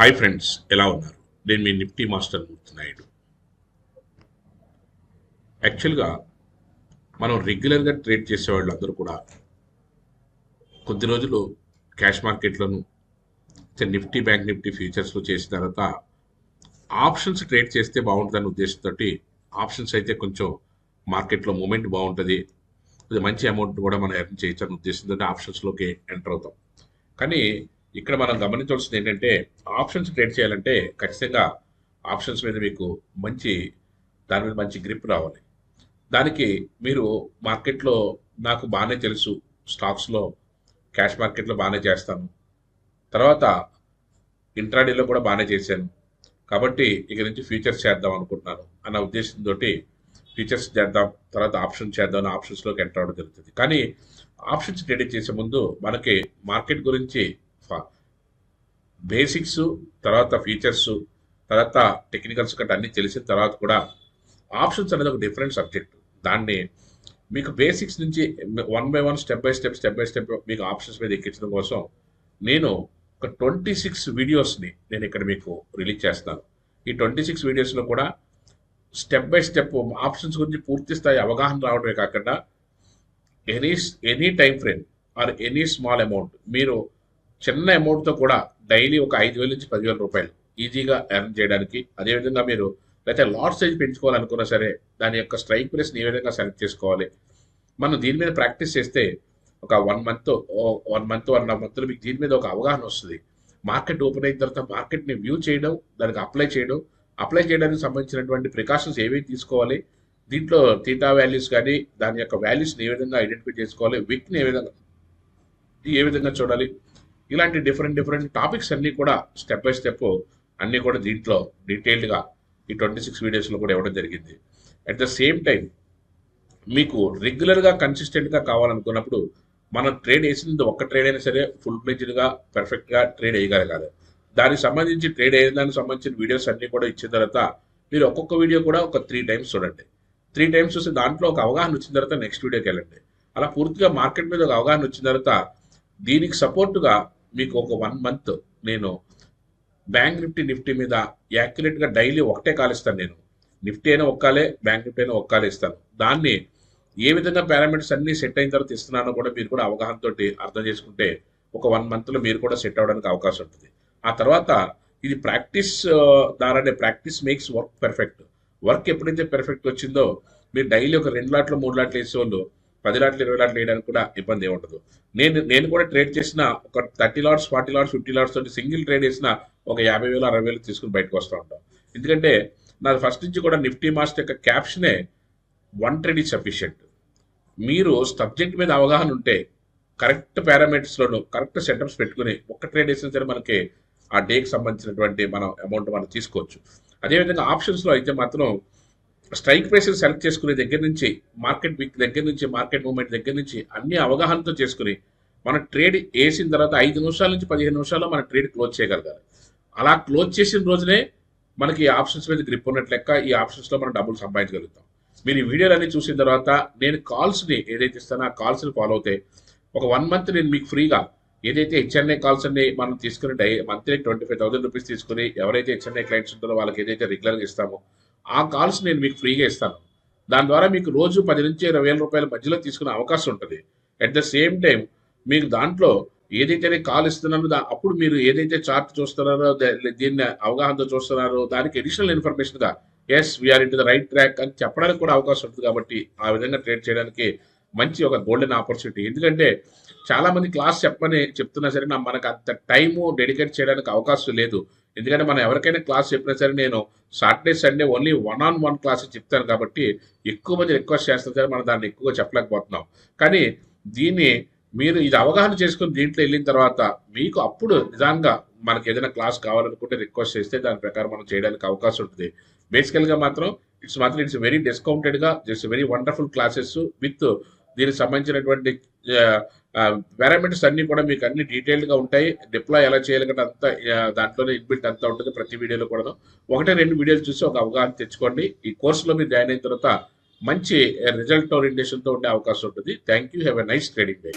Hi friends, ఎలా ఉన్నారు? నేను మీ నిఫ్టీ మాస్టర్ మూర్తి నాయుడు. యాక్చువల్గా మనం రెగ్యులర్గా ట్రేడ్ చేసేవాళ్ళు అందరూ కూడా కొద్ది రోజులు క్యాష్ మార్కెట్లను నిఫ్టీ బ్యాంక్ నిఫ్టీ ఫ్యూచర్స్లో చేసిన తర్వాత ఆప్షన్స్ ట్రేడ్ చేస్తే బాగుంటుందనే ఉద్దేశంతో ఆప్షన్స్ అయితే కొంచెం మార్కెట్లో మూమెంట్ బాగుంటుంది, అది మంచి అమౌంట్ కూడా మనం ఎర్న్ చేయొచ్చు అనే ఉద్దేశంతో ఆప్షన్స్లోకి ఎంటర్ అవుతాం. కానీ ఇక్కడ మనం గమనించవలసింది ఏంటంటే, ఆప్షన్స్ ట్రేడ్ చేయాలంటే ఖచ్చితంగా ఆప్షన్స్ మీద మీకు దాని మీద మంచి గ్రిప్ రావాలి. దానికి మీరు మార్కెట్లో నాకు బాగానే తెలుసు, స్టాక్స్లో క్యాష్ మార్కెట్లో బాగానే చేస్తాను, తర్వాత ఇంట్రాడేలో కూడా బాగానే చేశాను, కాబట్టి ఇక నుంచి ఫ్యూచర్స్ చేద్దాం అనుకుంటున్నాను అన్న ఉద్దేశంతో ఫ్యూచర్స్ చేద్దాం, తర్వాత ఆప్షన్ చేద్దాం, ఆప్షన్స్లోకి ఎంటర్ అవ్వడం జరుగుతుంది. కానీ ఆప్షన్స్ ట్రేడింగ్ చేసే ముందు మనకి మార్కెట్ గురించి బేసిక్స్, తర్వాత ఫీచర్స్, తర్వాత టెక్నికల్స్ కంటే అన్నీ తెలిసిన తర్వాత కూడా ఆప్షన్స్ అనేది ఒక డిఫరెంట్ సబ్జెక్ట్. దాన్ని మీకు బేసిక్స్ నుంచి 1 by 1 స్టెప్ బై స్టెప్ మీకు ఆప్షన్స్ మీద ఎక్కించడం కోసం నేను ఒక 26 వీడియోస్ని నేను ఇక్కడ మీకు రిలీజ్ చేస్తాను. ఈ 26 వీడియోస్లో కూడా స్టెప్ బై స్టెప్ ఆప్షన్స్ గురించి పూర్తి స్థాయి అవగాహన రావడమే కాకుండా any time frame or any small amount, మీరు చిన్న అమౌంట్తో కూడా డైలీ ఒక 5,000 నుంచి 10,000 రూపాయలు ఈజీగా ఎర్న్ చేయడానికి, అదేవిధంగా మీరు లేకపోతే లాట్ సైజ్ పెంచుకోవాలనుకున్నా సరే దాని యొక్క స్ట్రైక్ ప్రైస్ని ఏ విధంగా సెలెక్ట్ చేసుకోవాలి, మనం దీని మీద ప్రాక్టీస్ చేస్తే ఒక 1 మంత్ 1.5 మంత్లో మీకు దీని మీద ఒక అవగాహన వస్తుంది. మార్కెట్ ఓపెన్ అయిన తర్వాత మార్కెట్ని వ్యూ చేయడం, దానికి అప్లై చేయడానికి సంబంధించినటువంటి ప్రికాషన్స్ ఏవేవి తీసుకోవాలి, దీంట్లో థీటా వాల్యూస్ కానీ దాని యొక్క వాల్యూస్ని ఏ విధంగా ఐడెంటిఫై చేసుకోవాలి, విక్ని ఏ విధంగా చూడాలి, ఇలాంటి డిఫరెంట్ టాపిక్స్ అన్నీ కూడా స్టెప్ బై స్టెప్ అన్నీ కూడా దీంట్లో డీటెయిల్డ్గా ఈ 26 వీడియోస్లో కూడా ఇవ్వడం జరిగింది. అట్ ద సేమ్ టైం మీకు రెగ్యులర్గా కన్సిస్టెంట్గా కావాలనుకున్నప్పుడు మనం ట్రేడ్ వేసింది ఒక్క ట్రేడ్ అయినా సరే ఫుల్ ఫ్లెడ్జ్డ్గా పర్ఫెక్ట్గా ట్రేడ్ వేయగలగాలి. దానికి సంబంధించి ట్రేడ్ అయ్యేదానికి సంబంధించిన వీడియోస్ అన్నీ కూడా ఇచ్చిన తర్వాత మీరు ఒక్కొక్క వీడియో కూడా ఒక 3 times చూడండి. 3 times చూసి దాంట్లో ఒక అవగాహన వచ్చిన తర్వాత నెక్స్ట్ వీడియోకి వెళ్ళండి. అలా పూర్తిగా మార్కెట్ మీద ఒక అవగాహన వచ్చిన తర్వాత దీనికి సపోర్టుగా మీకు ఒక 1 month నేను బ్యాంక్ నిఫ్టీ మీద యాక్యురేట్గా డైలీ ఒకటే కాల్ ఇస్తాను. నేను నిఫ్టీ అయినా ఒక్కాలే, బ్యాంక్ నిఫ్టీ అయినా ఒక్కాలే ఇస్తాను. దాన్ని ఏ విధంగా పారామీటర్స్ అన్నీ సెట్ అయిన తర్వాత ఇస్తున్నానో కూడా మీరు కూడా అవగాహనతో అర్థం చేసుకుంటే ఒక 1 monthలో మీరు కూడా సెట్ అవ్వడానికి అవకాశం ఉంటుంది. ఆ తర్వాత ఇది ప్రాక్టీస్ ద్వారానే, practice makes work perfect. Work ఎప్పుడైతే పర్ఫెక్ట్ వచ్చిందో మీరు డైలీ ఒక 2 లాట్లు 3 లాట్లు వేసేవాళ్ళు 10 లాట్లు 20 లాట్లు వేయడానికి కూడా ఇబ్బంది ఏమి ఉండదు. నేను కూడా ట్రేడ్ చేసిన ఒక 30 లాట్స్ 40 లాట్స్ 50 లాట్స్ తోటి సింగిల్ ట్రేడ్ వేసిన ఒక 50,000 60,000 తీసుకుని బయటకు వస్తూ ఉంటాం. ఎందుకంటే నాది ఫస్ట్ నుంచి కూడా నిఫ్టీ మాస్టర్ యొక్క క్యాప్షనే 1 trade is sufficient. మీరు సబ్జెక్ట్ మీద అవగాహన ఉంటే కరెక్ట్ పారామీటర్స్లోను కరెక్ట్ సెటప్స్ పెట్టుకుని ఒక్క ట్రేడ్ వేసిన సరే మనకి ఆ డేకి సంబంధించినటువంటి అమౌంట్ మనం తీసుకోవచ్చు. అదేవిధంగా ఆప్షన్స్లో అయితే మాత్రం స్ట్రైక్ ప్రైసెస్ సెలెక్ట్ చేసుకునే దగ్గర నుంచి మార్కెట్ వీక్ దగ్గర నుంచి మార్కెట్ మూవ్మెంట్ దగ్గర నుంచి అన్ని అవగాహనతో చేసుకుని మన ట్రేడ్ వేసిన తర్వాత 5 నిమిషాల నుంచి 15 నిమిషాల్లో మన ట్రేడ్ క్లోజ్ చేయగలగాలి. అలా క్లోజ్ చేసిన రోజునే మనకి ఆప్షన్స్ మీద గ్రిప్ ఉన్నట్లు లెక్క. ఈ ఆప్షన్స్లో మనం డబ్బులు సంపాదించగలుగుతాం. మీరు ఈ వీడియోలన్నీ చూసిన తర్వాత నేను కాల్స్ని ఏదైతే ఇస్తానో ఆ కాల్స్ని ఫాలో అవుతాయి ఒక 1 month నేను మీకు ఫ్రీగా ఏదైతే హెచ్ఎన్ఐ కాల్స్ అన్ని మనం తీసుకుని మంత్లీ 25,000 రూపీస్ తీసుకుని ఎవరైతే హెచ్ఎన్ఐ క్లయింట్స్ ఉంటారో వాళ్ళకి ఏదైతే రెగ్యులర్గా ఇస్తామో ఆ కాల్స్ నేను మీకు ఫ్రీగా ఇస్తాను. దాని ద్వారా మీకు రోజు 10 నుంచి 20,000 రూపాయల మధ్యలో తీసుకునే అవకాశం ఉంటుంది. అట్ ద సేమ్ టైం మీకు దాంట్లో ఏదైతే కాల్ ఇస్తున్నారో అప్పుడు మీరు ఏదైతే చార్ట్ చూస్తున్నారో దీన్ని అవగాహనతో చూస్తున్నారో దానికి అడిషనల్ ఇన్ఫర్మేషన్గా as we are into the right track అని చెప్పడానికి కూడా అవకాశం ఉంటుంది. కాబట్టి ఆ విధంగా ట్రేడ్ చేయడానికి మంచి ఒక గోల్డెన్ ఆపర్చునిటీ. ఎందుకంటే చాలామంది క్లాస్ చెప్తున్నా సరే మనకు అంత టైము డెడికేట్ చేయడానికి అవకాశం లేదు. ఎందుకంటే మనం ఎవరికైనా క్లాస్ చెప్పినా సరే నేను Saturday Sunday only 1-on-1 classes చెప్తాను. కాబట్టి ఎక్కువ మంది రిక్వెస్ట్ చేస్తారు సరే మనం దాన్ని ఎక్కువగా చెప్పలేకపోతున్నాం. కానీ మీరు ఇది అవగాహన చేసుకుని దీంట్లో వెళ్ళిన తర్వాత మీకు అప్పుడు నిజంగా మనకి ఏదైనా క్లాస్ కావాలనుకుంటే రిక్వెస్ట్ చేస్తే దాని ప్రకారం మనం చేయడానికి అవకాశం ఉంటుంది. బేసికల్గా మాత్రం ఇట్స్ వెరీ డిస్కౌంటెడ్గా just very wonderful classes with దీనికి సంబంధించినటువంటి పారామీటర్స్ అన్నీ కూడా మీకు అన్ని డీటెయిల్డ్గా ఉంటాయి. డిప్లాయ్ ఎలా చేయాలి కంటే అంతా దాంట్లోనే ఇన్బిల్ట్ అంతా ఉంటుంది. ప్రతి వీడియోలో కూడా 1-2 వీడియోలు చూసి ఒక అవగాహన తెచ్చుకోండి. ఈ కోర్సులో మీరు జాయిన్ అయిన తర్వాత మంచి రిజల్ట్ ఓరియంటేషన్తో ఉండే అవకాశం ఉంటుంది. Thank you. Have a nice trading day.